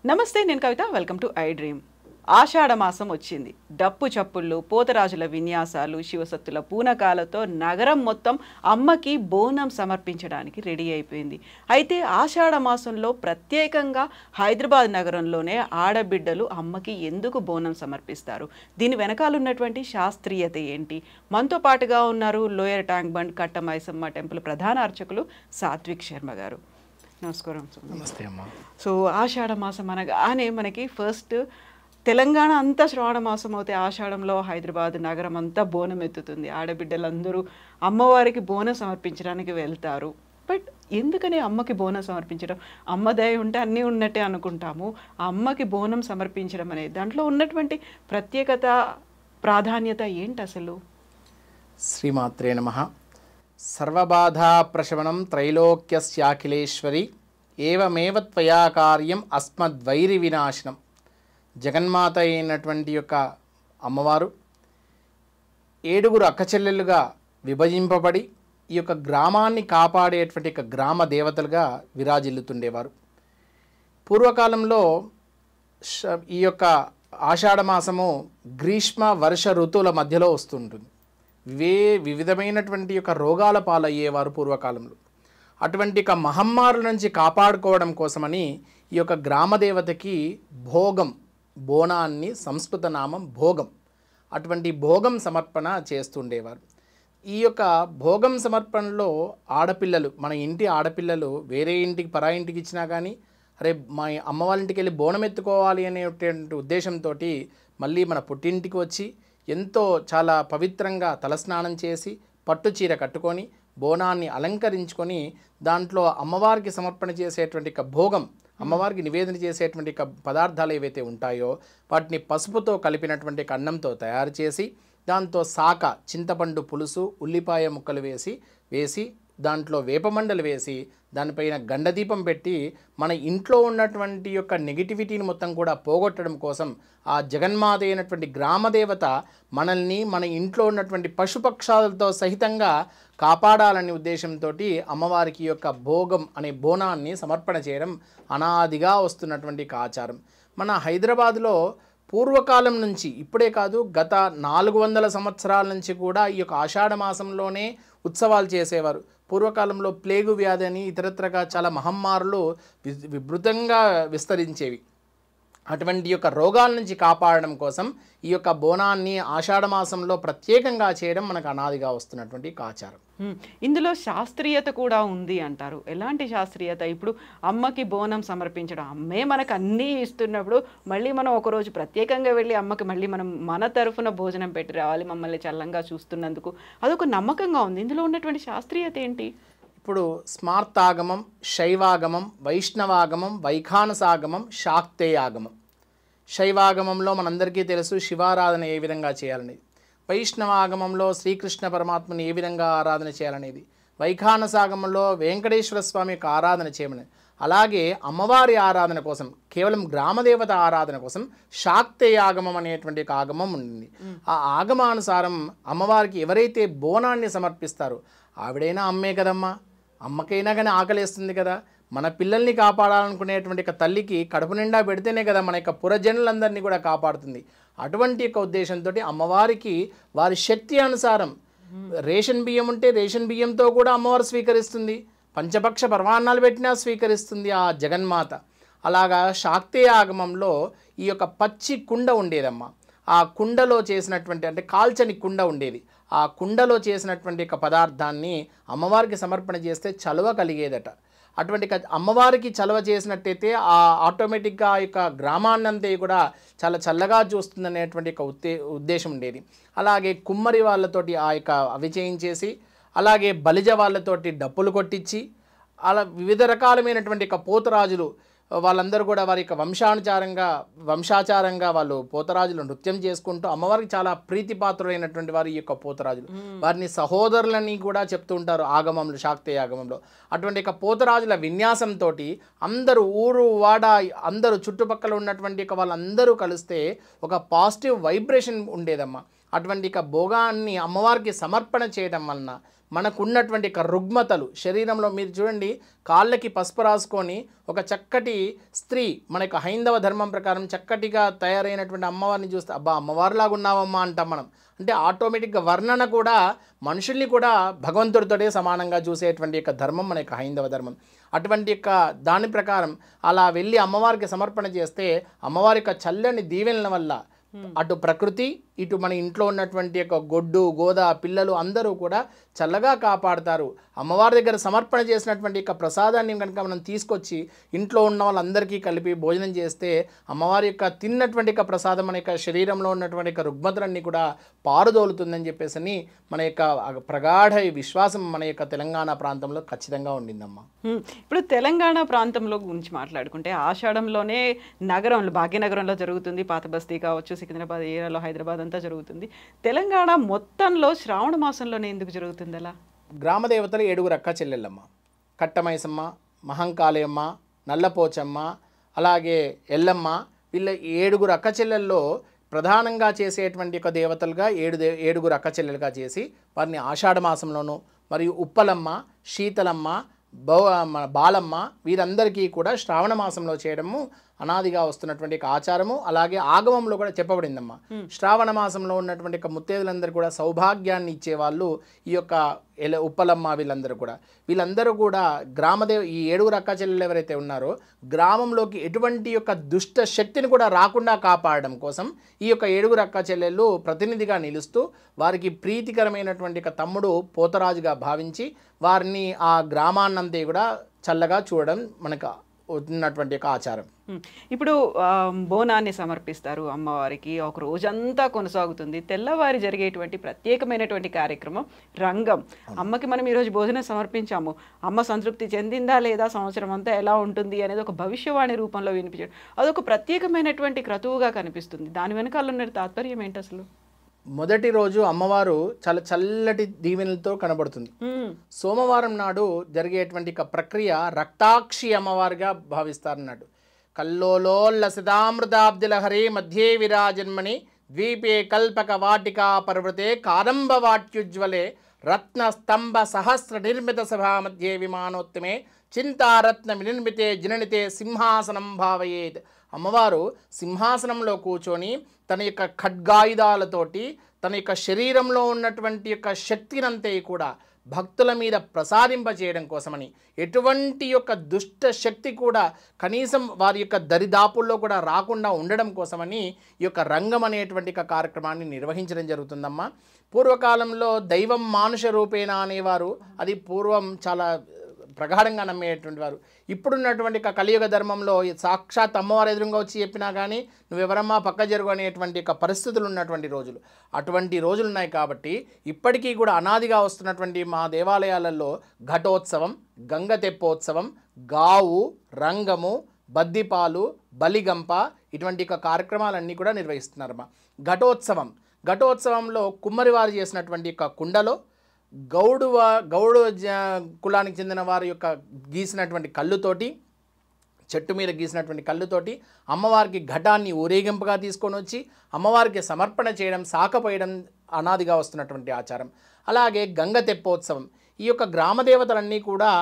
నమస్తే, నేను Kavitha. Welcome to I dream. ఆషాఢ మాసం వచ్చింది. డప్పు చప్పుళ్ళు, పోతరాజుల విన్యాసాలు, శివసత్తుల పూనకాలతో నగరం మొత్తం అమ్మకి బోనం సమర్పించడానికి రెడీ అయిపోయింది. అయితే ఆషాఢ మాసంలో ప్రత్యేకంగా హైదరాబాద్ నగరంలోనే ఆడబిడ్డలు అమ్మకి ఎందుకు బోనం సమర్పిస్తారు? దీని వెనకాలన్నటువంటి శాస్త్రీయత ఏంటి? మనతో పాటుగా ఉన్నారు lower tank bund Katta Maisamma temple ప్రధాన అర్చకులు సాత్విక్ శర్మ గారు. నమస్కారం. నమస్తే అమ్మ. సో ఆషాఢ మాసం అనగానే మనకి ఫస్ట్ తెలంగాణ అంతా శ్రావణ మాసం అవుతే ఆషాఢంలో హైదరాబాద్ నగరం అంతా బోనం ఎత్తుతుంది. ఆడబిడ్డలందరూ అమ్మవారికి బోనం సమర్పించడానికి వెళ్తారు. బట్ ఎందుకని అమ్మకి బోనం సమర్పించడం? అమ్మ దయ ఉంటే అన్నీ ఉన్నట్టే అనుకుంటాము. ఆ అమ్మకి బోనం సమర్పించడం అనేది దాంట్లో ఉన్నటువంటి ప్రత్యేకత, ప్రాధాన్యత ఏంటి అసలు? శ్రీమాత్రే నమః. సర్వబాధా ప్రశమనం త్రైలోక్యస్యాఖిలేశ్వరి ఏవమేవ త్వయా కార్యం అస్మద్వైరి వినాశనం. జగన్మాత అయినటువంటి యొక్క అమ్మవారు 7 అక్కచెల్లెలుగా విభజింపబడి ఈ యొక్క గ్రామాన్ని కాపాడేటువంటి యొక్క గ్రామ దేవతలుగా విరాజిల్లుతుండేవారు. పూర్వకాలంలో ఈ యొక్క ఆషాఢ మాసము గ్రీష్మ వర్ష ఋతువుల మధ్యలో వస్తుంటుంది. వివిధమైనటువంటి యొక్క రోగాల పాలయ్యేవారు పూర్వకాలంలో. అటువంటి ఒక మహమ్మారుల నుంచి కాపాడుకోవడం కోసమని ఈ యొక్క గ్రామదేవతకి భోగం, బోనాన్ని సంస్కృత నామం భోగం, అటువంటి భోగం సమర్పణ చేస్తుండేవారు. ఈ యొక్క భోగం సమర్పణలో ఆడపిల్లలు, మన ఇంటి ఆడపిల్లలు వేరే ఇంటికి పరా ఇంటికి ఇచ్చినా కానీ అరే మా అమ్మ వాళ్ళ ఇంటికి వెళ్ళి బోనం ఎత్తుకోవాలి అనేటువంటి ఉద్దేశంతో మళ్ళీ మన పుట్టింటికి వచ్చి ఎంతో చాలా పవిత్రంగా తలస్నానం చేసి పట్టు చీర కట్టుకొని బోనాన్ని అలంకరించుకొని దాంట్లో అమ్మవారికి సమర్పణ చేసేటువంటి భోగం, అమ్మవారికి నివేదన చేసేటువంటి పదార్థాలు ఏవైతే ఉంటాయో వాటిని పసుపుతో కలిపినటువంటి అన్నంతో తయారు చేసి దాంతో సాక, చింతపండు పులుసు, ఉల్లిపాయ ముక్కలు వేసి దాంట్లో వేపమండలు వేసి దానిపైన గండదీపం పెట్టి మన ఇంట్లో ఉన్నటువంటి యొక్క నెగిటివిటీని మొత్తం కూడా పోగొట్టడం కోసం ఆ జగన్మాత అయినటువంటి గ్రామదేవత మనల్ని మన ఇంట్లో ఉన్నటువంటి పశుపక్షాలతో సహితంగా కాపాడాలనే ఉద్దేశంతో అమ్మవారికి యొక్క భోగం అనే బోనాన్ని సమర్పణ చేయడం అనాదిగా వస్తున్నటువంటి ఆచారం. మన హైదరాబాద్లో పూర్వకాలం నుంచి, ఇప్పుడే కాదు గత 400 సంవత్సరాల నుంచి కూడా ఈ యొక్క ఆషాఢ మాసంలోనే ఉత్సవాలు చేసేవారు. పూర్వకాలంలో ప్లేగు వ్యాధి అని ఇతరత్రగా చాలా మహమ్మారులు విస్తృతంగా విస్తరించేవి. అటువంటి యొక్క రోగాల నుంచి కాపాడడం కోసం ఈ యొక్క బోనాన్ని ఆషాఢ మాసంలో ప్రత్యేకంగా చేయడం మనకు అనాదిగా వస్తున్నటువంటి ఆచారం. ఇందులో శాస్త్రీయత కూడా ఉంది అంటారు. ఎలాంటి శాస్త్రీయత? ఇప్పుడు అమ్మకి బోనం సమర్పించడం, అమ్మే మనకు అన్నీ ఇస్తున్నప్పుడు మళ్ళీ మనం ఒకరోజు ప్రత్యేకంగా వెళ్ళి అమ్మకి మళ్ళీ మనం మన తరఫున భోజనం పెట్టి రావాలి, మమ్మల్ని చల్లంగా చూస్తున్నందుకు, అదొక నమ్మకంగా ఉంది. ఇందులో ఉన్నటువంటి శాస్త్రీయత ఏంటి? ఇప్పుడు స్మార్తాగమం, శైవాగమం, వైష్ణవాగమం, వైఖానసాగమం, శాక్తేయాగమం. శైవాగమంలో మనందరికీ తెలుసు శివారాధన ఏ విధంగా చేయాలనేది. వైష్ణవాగమంలో శ్రీకృష్ణ పరమాత్మని ఏ విధంగా ఆరాధన చేయాలనేది. వైఖానసాగమంలో వెంకటేశ్వర స్వామి యొక్క ఆరాధన చేయమని. అలాగే అమ్మవారి ఆరాధన కోసం, కేవలం గ్రామదేవత ఆరాధన కోసం శాక్తేయాగమం అనేటువంటి ఒక ఆగమం ఉంది. ఆ ఆగమానుసారం అమ్మవారికి ఎవరైతే బోనాన్ని సమర్పిస్తారో ఆవిడైనా అమ్మే కదమ్మా, అమ్మకైనా కానీ ఆకలేస్తుంది కదా. మన పిల్లల్ని కాపాడాలనుకునేటువంటి తల్లికి కడుపు నిండా పెడితేనే కదా మన యొక్క పురజనులందరినీ కూడా కాపాడుతుంది. అటువంటి యొక్క ఉద్దేశంతో అమ్మవారికి వారి శక్తి అనుసారం రేషన్ బియ్యం ఉంటే రేషన్ బియ్యంతో కూడా అమ్మవారు స్వీకరిస్తుంది, పంచపక్ష పర్వాన్నాలు పెట్టినా స్వీకరిస్తుంది ఆ జగన్మాత. అలాగా శాక్తేయ ఆగమంలో ఈ యొక్క పచ్చి కుండ ఉండేదమ్మా. ఆ కుండలో చేసినటువంటి, అంటే కాల్చని కుండ ఉండేది. ఆ కుండలో చేసినటువంటి యొక్క పదార్థాన్ని అమ్మవారికి సమర్పణ చేస్తే చలువ కలిగేదట. అటువంటి అమ్మవారికి చలవ చేసినట్టయితే ఆ ఆటోమేటిక్గా ఆ యొక్క గ్రామాన్నంతా కూడా చాలా చల్లగా చూస్తుందనేటువంటి ఒక ఉద్దేశం ఉండేది. అలాగే కుమ్మరి వాళ్ళతోటి ఆ యొక్క అవి చేయించేసి, అలాగే బలిజ వాళ్ళతోటి డప్పులు కొట్టించి, అలా వివిధ రకాలమైనటువంటి యొక్క పోతరాజులు వాళ్ళందరూ కూడా వారి యొక్క వంశాచారంగా వాళ్ళు పోతరాజులు నృత్యం చేసుకుంటూ అమ్మవారికి చాలా ప్రీతిపాత్రులైనటువంటి వారు ఈ యొక్క పోతరాజులు. వారిని సహోదరులని కూడా చెప్తూ ఉంటారు ఆగమంలో, శాక్తేయ ఆగమంలో. అటువంటి యొక్క పోతరాజుల విన్యాసంతో అందరూ ఊరు వాడ అందరూ చుట్టుపక్కల ఉన్నటువంటి వాళ్ళందరూ కలిస్తే ఒక పాజిటివ్ వైబ్రేషన్ ఉండేదమ్మా. అటువంటి భోగాన్ని అమ్మవారికి సమర్పణ చేయడం వలన మనకున్నటువంటి రుగ్మతలు శరీరంలో మీరు చూడండి, కాళ్ళకి పసుపు రాసుకొని ఒక చక్కటి స్త్రీ మన హైందవ ధర్మం ప్రకారం చక్కటిగా తయారైనటువంటి అమ్మవారిని చూస్తే అబ్బా అమ్మవారిలాగా ఉన్నావమ్మా అంటాం మనం. అంటే ఆటోమేటిక్గా వర్ణన కూడా మనుషుల్ని కూడా భగవంతుడితోటే సమానంగా చూసేటువంటి ధర్మం మన హైందవ ధర్మం. అటువంటి దాని ప్రకారం అలా వెళ్ళి అమ్మవారికి సమర్పణ చేస్తే అమ్మవారి చల్లని దీవెనల వల్ల అటు ప్రకృతి ఇటు మన ఇంట్లో ఉన్నటువంటి గొడ్డు గోద పిల్లలు అందరూ కూడా చల్లగా కాపాడతారు. అమ్మవారి దగ్గర సమర్పణ చేసినటువంటి ప్రసాదాన్ని కనుక మనం తీసుకొచ్చి ఇంట్లో ఉన్న వాళ్ళందరికీ కలిపి భోజనం చేస్తే అమ్మవారి తిన్నటువంటి ప్రసాదం మన శరీరంలో ఉన్నటువంటి రుగ్మతలన్నీ కూడా పారుదోలుతుందని చెప్పేసి మన ప్రగాఢ విశ్వాసం మన తెలంగాణ ప్రాంతంలో ఖచ్చితంగా ఉండిందమ్మా. ఇప్పుడు తెలంగాణ ప్రాంతంలో గురించి మాట్లాడుకుంటే ఆషాఢంలోనే నగరంలో భాగ్యనగరంలో జరుగుతుంది, పాత బస్తీ కావచ్చు, సికింద్రాబాద్ ఏరియాలో, హైదరాబాద్ అంతా జరుగుతుంది. తెలంగాణ మొత్తంలో శ్రావణ మాసంలోనే ఎందుకు జరుగుతుంది అలా? గ్రామ దేవతలు 7 అక్క చెల్లెళ్ళమ్మ. కట్టమైసమ్మ, మహంకాళయమ్మ, నల్లపోచమ్మ, అలాగే ఎల్లమ్మ. వీళ్ళ 7 అక్క చెల్లెల్లో ప్రధానంగా చేసేటువంటి దేవతలుగా 7 అక్క చెల్లెలుగా చేసి వారిని ఆషాఢ మాసంలోనూ మరియు ఉప్పలమ్మ, శీతలమ్మ, బాలమ్మ వీరందరికీ కూడా శ్రావణ మాసంలో చేయడము అనాదిగా వస్తున్నటువంటి ఆచారము. అలాగే ఆగమంలో కూడా చెప్పబడిందమ్మా. శ్రావణ మాసంలో ఉన్నటువంటి ముత్తేదులందరూ కూడా సౌభాగ్యాన్ని ఇచ్చేవాళ్ళు ఈ ఉప్పలమ్మ వీళ్ళందరూ కూడా గ్రామదేవ ఈ 7 అక్క చెల్లెలు ఎవరైతే ఉన్నారో గ్రామంలోకి ఎటువంటి దుష్ట శక్తిని కూడా రాకుండా కాపాడడం కోసం ఈ 7 అక్క చెల్లెళ్ళు ప్రతినిధిగా నిలుస్తూ వారికి ప్రీతికరమైనటువంటి తమ్ముడు పోతరాజుగా భావించి వారిని ఆ గ్రామాన్నంతా కూడా చల్లగా చూడడం మనకు ఉన్నటువంటి ఆచారం. ఇప్పుడు బోనాన్ని సమర్పిస్తారు అమ్మవారికి, ఒక రోజంతా కొనసాగుతుంది. తెల్లవారి జరిగేటువంటి ప్రత్యేకమైనటువంటి కార్యక్రమం రంగం. అమ్మకి మనం ఈరోజు భోజనం సమర్పించాము, అమ్మ సంతృప్తి చెందిందా లేదా, సంవత్సరం అంతా ఎలా ఉంటుంది అనేది ఒక భవిష్యవాణి రూపంలో వినిపించడం, అదొక ప్రత్యేకమైనటువంటి క్రతువుగా కనిపిస్తుంది. దాని వెనకాల ఉన్న తాత్పర్యం ఏంటి అసలు? మొదటి రోజు అమ్మవారు చాలా చల్లటి దీవెనలతో కనబడుతుంది. సోమవారం నాడు జరిగేటువంటి ప్రక్రియ రక్తాక్షి అమ్మవారిగా భావిస్తారన్నాడు. కల్లోలోల్లసితామృతాబ్దిల హరే మధ్యే విరాజన్మణి ద్వీపే కల్పక వాటికా పర్వతే కారంబ వాట్యుజ్వలే రత్న స్తంభ సహస్ర నిర్మిత సభా మధ్యే విమానోత్తమే చింతారత్న వినిర్మితే జననితే సింహాసనం భావయేత్. అమ్మవారు సింహాసనంలో కూర్చొని తన ఖడ్గాయుధాలతోటి తన శరీరంలో ఉన్నటువంటి శక్తినంతా కూడా భక్తుల మీద ప్రసాదింపచేయడం కోసమని, ఎటువంటి దుష్ట శక్తి కూడా కనీసం వారి దరిదాపుల్లో కూడా రాకుండా ఉండడం కోసమని ఈ రంగం అనేటువంటి కార్యక్రమాన్ని నిర్వహించడం జరుగుతుందమ్మా. పూర్వకాలంలో దైవం మానుష రూపేణ అనేవారు, అది పూర్వం చాలా ప్రగాఢంగా నమ్మేటువంటి వారు. ఇప్పుడున్నటువంటి కలియుగ ధర్మంలో సాక్షాత్ అమ్మవారు ఎదురుగా వచ్చి చెప్పినా కానీ నువ్వెవరమ్మా పక్క జరుగు అనేటువంటి పరిస్థితులు ఉన్నటువంటి రోజులు, అటువంటి రోజులు ఉన్నాయి. కాబట్టి ఇప్పటికీ కూడా అనాదిగా వస్తున్నటువంటి మా దేవాలయాలలో ఘటోత్సవం, గంగ తెప్పోత్సవం, గావు, రంగము, బద్దిపాలు, బలిగంప ఇటువంటి కార్యక్రమాలన్నీ కూడా నిర్వహిస్తున్నారమ్మా. ఘటోత్సవంలో కుమ్మరివారు చేసినటువంటి కుండలో గౌడు కులానికి చెందిన వారి గీసినటువంటి కళ్ళుతోటి, చెట్టు మీద గీసినటువంటి కళ్ళుతోటి అమ్మవారికి ఘటాన్ని ఊరేగింపుగా తీసుకొని వచ్చి అమ్మవారికి సమర్పణ చేయడం, సాకపోయడం అనాదిగా వస్తున్నటువంటి ఆచారం. అలాగే గంగ తెప్పోత్సవం, ఈ గ్రామదేవతలన్నీ కూడా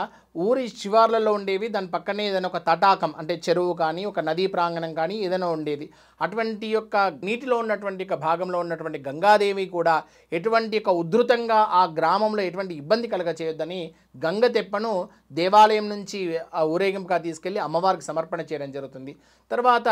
ఊరి శివార్లలో ఉండేవి. దాని పక్కనే ఏదైనా ఒక తటాకం అంటే చెరువు కానీ ఒక నదీ ప్రాంగణం కానీ ఏదైనా ఉండేది. అటువంటి నీటిలో ఉన్నటువంటి భాగంలో ఉన్నటువంటి గంగాదేవి కూడా ఎటువంటి ఉధృతంగా ఆ గ్రామంలో ఎటువంటి ఇబ్బంది కలగ చేయొద్దని గంగ తెప్పను దేవాలయం నుంచి ఊరేగింపుగా తీసుకెళ్ళి అమ్మవారికి సమర్పణ చేయడం జరుగుతుంది. తర్వాత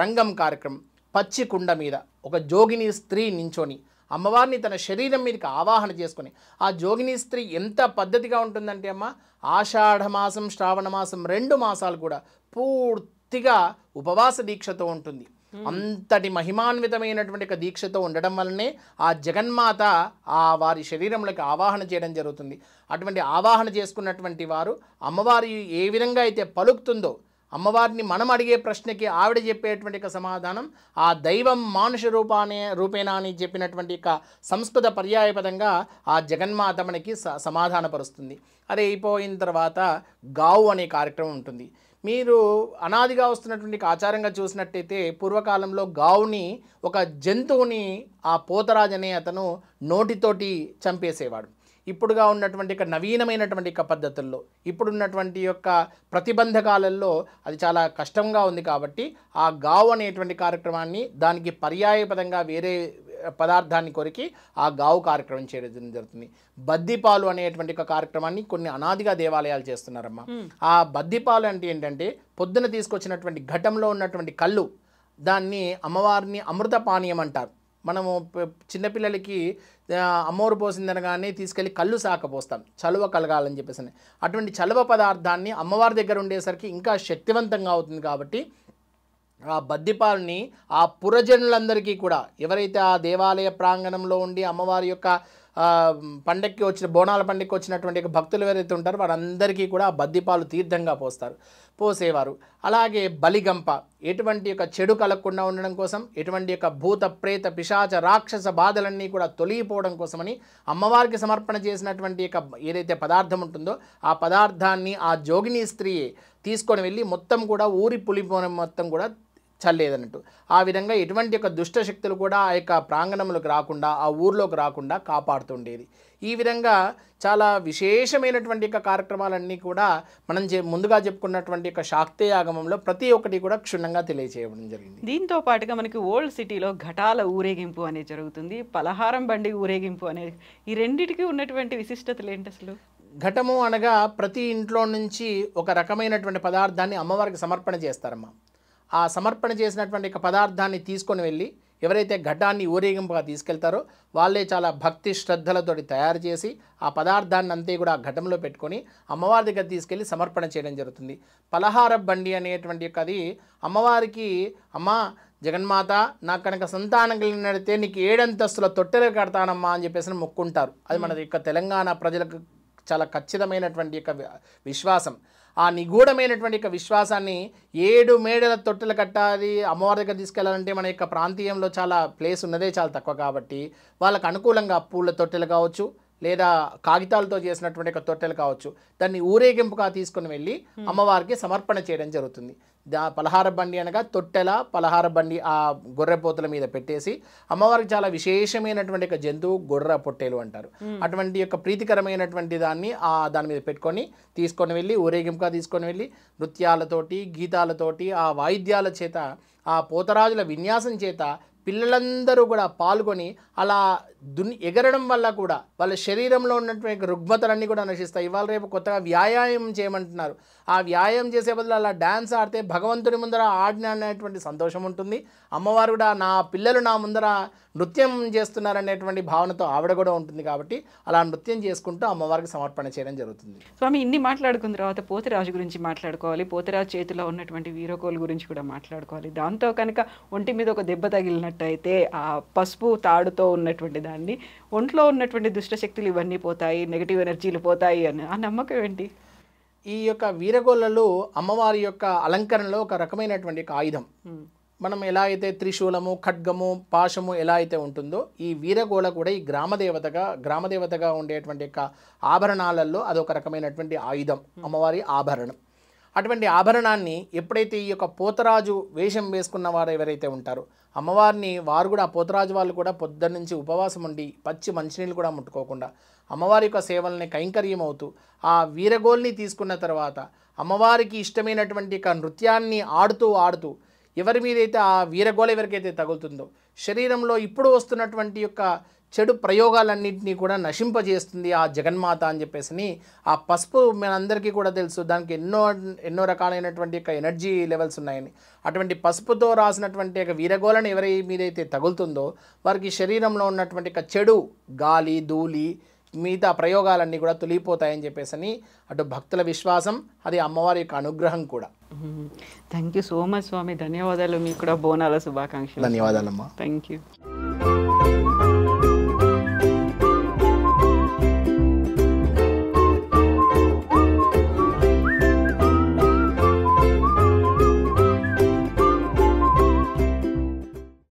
రంగం కార్యక్రమం, పచ్చి కుండ మీద ఒక జోగిని స్త్రీ నించొని అమ్మవారిని తన శరీరం మీదకి ఆవాహన చేసుకొని, ఆ జోగిని స్త్రీ ఎంత పద్ధతిగా ఉంటుందంటే అమ్మ ఆషాఢ మాసం శ్రావణ మాసం 2 మాసాలు కూడా పూర్తిగా ఉపవాస దీక్షతో ఉంటుంది. అంతటి మహిమాన్వితమైనటువంటి దీక్షతో ఉండడం వల్లనే ఆ జగన్మాత ఆ వారి శరీరంలోకి ఆవాహన చేయడం జరుగుతుంది. అటువంటి ఆవాహన చేసుకున్నటువంటి వారు అమ్మవారి ఏ విధంగా అయితే పలుకుతుందో, అమ్మవారిని మనం అడిగే ప్రశ్నకి ఆవిడ చెప్పేటువంటి సమాధానం ఆ దైవం మానుష రూపేణ అని చెప్పినటువంటి సంస్కృత పర్యాయపదంగా ఆ జగన్మాత మనకి సమాధానపరుస్తుంది. అదే అయిపోయిన తర్వాత గావు అనే కార్యక్రమం ఉంటుంది. మీరు అనాదిగా వస్తున్నటువంటి ఆచారంగా చూసినట్టయితే పూర్వకాలంలో గావుని ఒక జంతువుని ఆ పోతరాజు అనే అతను నోటితోటి చంపేసేవాడు. ఇప్పుడుగా ఉన్నటువంటి నవీనమైనటువంటి పద్ధతుల్లో ఇప్పుడున్నటువంటి యొక్క ప్రతిబంధకాలలో అది చాలా కష్టంగా ఉంది. కాబట్టి ఆ గావు అనేటువంటి కార్యక్రమాన్ని దానికి పర్యాయపదంగా వేరే పదార్థాన్ని కొరికి ఆ గావు కార్యక్రమం చేయడం జరుగుతుంది. బద్దిపాలు అనేటువంటి ఒక కార్యక్రమాన్ని కొన్ని అనాదిగా దేవాలయాలు చేస్తున్నారమ్మా. ఆ బద్దిపాలు అంటే ఏంటంటే పొద్దున తీసుకొచ్చినటువంటి ఘటంలో ఉన్నటువంటి కళ్ళు, దాన్ని అమ్మవారిని అమృత పానీయం అంటారు. మనము చిన్నపిల్లలకి అమ్మోరు పోసిందనగానే తీసుకెళ్ళి కళ్ళు సాకపోస్తాం, చలువ కలగాలని చెప్పేసి. అటువంటి చలువ పదార్థాన్ని అమ్మవారి దగ్గర ఉండేసరికి ఇంకా శక్తివంతంగా అవుతుంది. కాబట్టి ఆ బద్దిపాలని ఆ పురజనులందరికీ కూడా, ఎవరైతే ఆ దేవాలయ ప్రాంగణంలో ఉండి అమ్మవారి యొక్క పండక్కి వచ్చిన బోనాల పండక్కి వచ్చినటువంటి భక్తులు ఎవరైతే ఉంటారో వారందరికీ కూడా ఆ బద్దిపాలు తీర్థంగా పోసేవారు. అలాగే బలిగంప, ఎటువంటి యొక్క చెడు కలగకుండా ఉండడం కోసం, ఎటువంటి యొక్క భూత ప్రేత పిశాచ రాక్షస బాధలన్నీ కూడా తొలగిపోవడం కోసమని అమ్మవారికి సమర్పణ చేసినటువంటి యొక్క ఏదైతే పదార్థం ఉంటుందో ఆ పదార్థాన్ని ఆ జోగిని స్త్రీ తీసుకొని వెళ్ళి మొత్తం కూడా ఊరి పులిపోనం మొత్తం కూడా చల్లేదన్నట్టు. ఆ విధంగా ఎటువంటి యొక్క దుష్ట శక్తులు కూడా ఆ యొక్క ప్రాంగణంలోకి రాకుండా, ఆ ఊర్లోకి రాకుండా కాపాడుతుండేది. ఈ విధంగా చాలా విశేషమైనటువంటి యొక్క కార్యక్రమాలన్నీ కూడా మనం ముందుగా చెప్పుకున్నటువంటి యొక్క శాక్తేయాగమంలో ప్రతి ఒక్కటి కూడా క్షుణ్ణంగా తెలియజేయడం జరిగింది. దీంతో పాటుగా మనకి ఓల్డ్ సిటీలో ఘటాల ఊరేగింపు అనేది జరుగుతుంది, పలహారం బండి ఊరేగింపు అనేది. ఈ రెండిటికి ఉన్నటువంటి విశిష్టతలు ఏంటి అసలు? ఘటము అనగా ప్రతి ఇంట్లో నుంచి ఒక రకమైనటువంటి పదార్థాన్ని అమ్మవారికి సమర్పణ చేస్తారమ్మా. ఆ సమర్పణ చేసినటువంటి పదార్థాన్ని తీసుకొని వెళ్ళి ఎవరైతే ఘటాన్ని ఊరేగింపుగా తీసుకెళ్తారో వాళ్ళే చాలా భక్తి శ్రద్ధలతోటి తయారు చేసి ఆ పదార్థాన్ని అంతే కూడా ఆ ఘటంలో పెట్టుకొని అమ్మవారి దగ్గర తీసుకెళ్ళి సమర్పణ చేయడం జరుగుతుంది. పలహార బండి అనేటువంటి అది అమ్మవారికి, అమ్మ జగన్మాత నాకు కనుక సంతానం కలిగినట్లయితే నీకు 7 అంతస్తుల తొట్టెలు కడతానమ్మా అని చెప్పేసి మొక్కుంటారు. అది మన యొక్క తెలంగాణ ప్రజలకు చాలా ఖచ్చితమైనటువంటి యొక్క విశ్వాసం. ఆ నిగూఢమైనటువంటి యొక్క విశ్వాసాన్ని 7 మేడల తొట్టెలు కట్టాలి అమ్మవారి దగ్గర తీసుకెళ్లాలంటే మన యొక్క ప్రాంతీయంలో చాలా ప్లేస్ ఉన్నదే చాలా తక్కువ. కాబట్టి వాళ్ళకు అనుకూలంగా పూల తొట్టెలు కావచ్చు, లేదా కాగితాలతో చేసినటువంటి ఒక తొట్టెలు కావచ్చు, దాన్ని ఊరేగింపుగా తీసుకుని వెళ్ళి అమ్మవారికి సమర్పణ చేయడం జరుగుతుంది. పలహార బండి అనగా తొట్టెల పలహార బండి ఆ గొర్రెపోతుల మీద పెట్టేసి అమ్మవారికి చాలా విశేషమైనటువంటి ఒక జంతువు గొర్రె పొట్టేలు అంటారు. అటువంటి యొక్క ప్రీతికరమైనటువంటి దాన్ని దాని మీద పెట్టుకొని తీసుకొని వెళ్ళి ఊరేగింపుగా తీసుకొని వెళ్ళి నృత్యాలతోటి గీతాలతోటి ఆ వాయిద్యాల చేత ఆ పోతరాజుల విన్యాసం చేత పిల్లలందరూ కూడా పాల్గొని అలా ఎగరడం వల్ల కూడా వాళ్ళ శరీరంలో ఉన్నటువంటి రుగ్మతలన్నీ కూడా నశిస్తాయి. ఇవాళ రేపు కొత్తగా వ్యాయామం చేయమంటున్నారు. ఆ వ్యాయామం చేసే బదులు అలా డ్యాన్స్ ఆడితే భగవంతుడి ముందర ఆడిన అనేటువంటి సంతోషం ఉంటుంది. అమ్మవారు కూడా నా పిల్లలు నా ముందర నృత్యం చేస్తున్నారనేటువంటి భావనతో ఆవిడ కూడా ఉంటుంది. కాబట్టి అలా నృత్యం చేసుకుంటూ అమ్మవారికి సమర్పణ చేయడం జరుగుతుంది. స్వామి, ఇన్ని మాట్లాడుకున్న తర్వాత పోతరాజు గురించి మాట్లాడుకోవాలి, పోతరాజు చేతిలో ఉన్నటువంటి వీరకోలు గురించి కూడా మాట్లాడుకోవాలి. దాంతో కనుక ఒంటి మీద ఒక దెబ్బ తగిలినట్టయితే ఆ పసుపు తాడుతో ఉన్నటువంటి దాన్ని ఒంట్లో ఉన్నటువంటి దుష్టశక్తులు ఇవన్నీ పోతాయి, నెగిటివ్ ఎనర్జీలు పోతాయి అని ఆ నమ్మకం ఏంటి? ఈ యొక్క వీరగోళ్ళలు అమ్మవారి యొక్క అలంకరణలో ఒక రకమైనటువంటి ఆయుధం. మనం ఎలా అయితే త్రిశూలము, ఖడ్గము, పాశము ఎలా అయితే ఉంటుందో ఈ వీరగోళ కూడా ఈ గ్రామదేవతగా ఉండేటువంటి యొక్క ఆభరణాలలో అదొక రకమైనటువంటి ఆయుధం, అమ్మవారి ఆభరణం. అటువంటి ఆభరణాన్ని ఎప్పుడైతే ఈ యొక్క పోతరాజు వేషం వేసుకున్న వారు ఎవరైతే ఉంటారో అమ్మవారిని, వారు కూడా పోతరాజు వాళ్ళు కూడా పొద్దున్న నుంచి ఉపవాసం ఉండి పచ్చి మంచినీళ్ళు కూడా ముట్టుకోకుండా అమ్మవారి యొక్క సేవల్ని కైంకర్యం అవుతూ ఆ వీరగోల్ని తీసుకున్న తర్వాత అమ్మవారికి ఇష్టమైనటువంటి నృత్యాన్ని ఆడుతూ ఎవరి మీదైతే ఆ వీరగోళ ఎవరికైతే తగులుతుందో శరీరంలో ఇప్పుడు వస్తున్నటువంటి యొక్క చెడు ప్రయోగాలన్నింటినీ కూడా నశింపజేస్తుంది ఆ జగన్మాత అని చెప్పేసి. ఆ పసుపు మనందరికీ కూడా తెలుసు, దానికి ఎన్నో రకాలైనటువంటి యొక్క ఎనర్జీ లెవెల్స్ ఉన్నాయని. అటువంటి పసుపుతో రాసినటువంటి యొక్క వీరగోళను ఎవరి మీదైతే తగులుతుందో వారికి శరీరంలో ఉన్నటువంటి చెడు గాలి, ధూళి, మిగతా ప్రయోగాలన్నీ కూడా తొలిగిపోతాయని చెప్పేసి అటు భక్తుల విశ్వాసం, అది అమ్మవారి యొక్క అనుగ్రహం కూడా. థ్యాంక్ యూ సో మచ్ స్వామి, ధన్యవాదాలు. మీకు కూడా బోనాల శుభాకాంక్షలు. ధన్యవాదాలమ్మా. Thank you.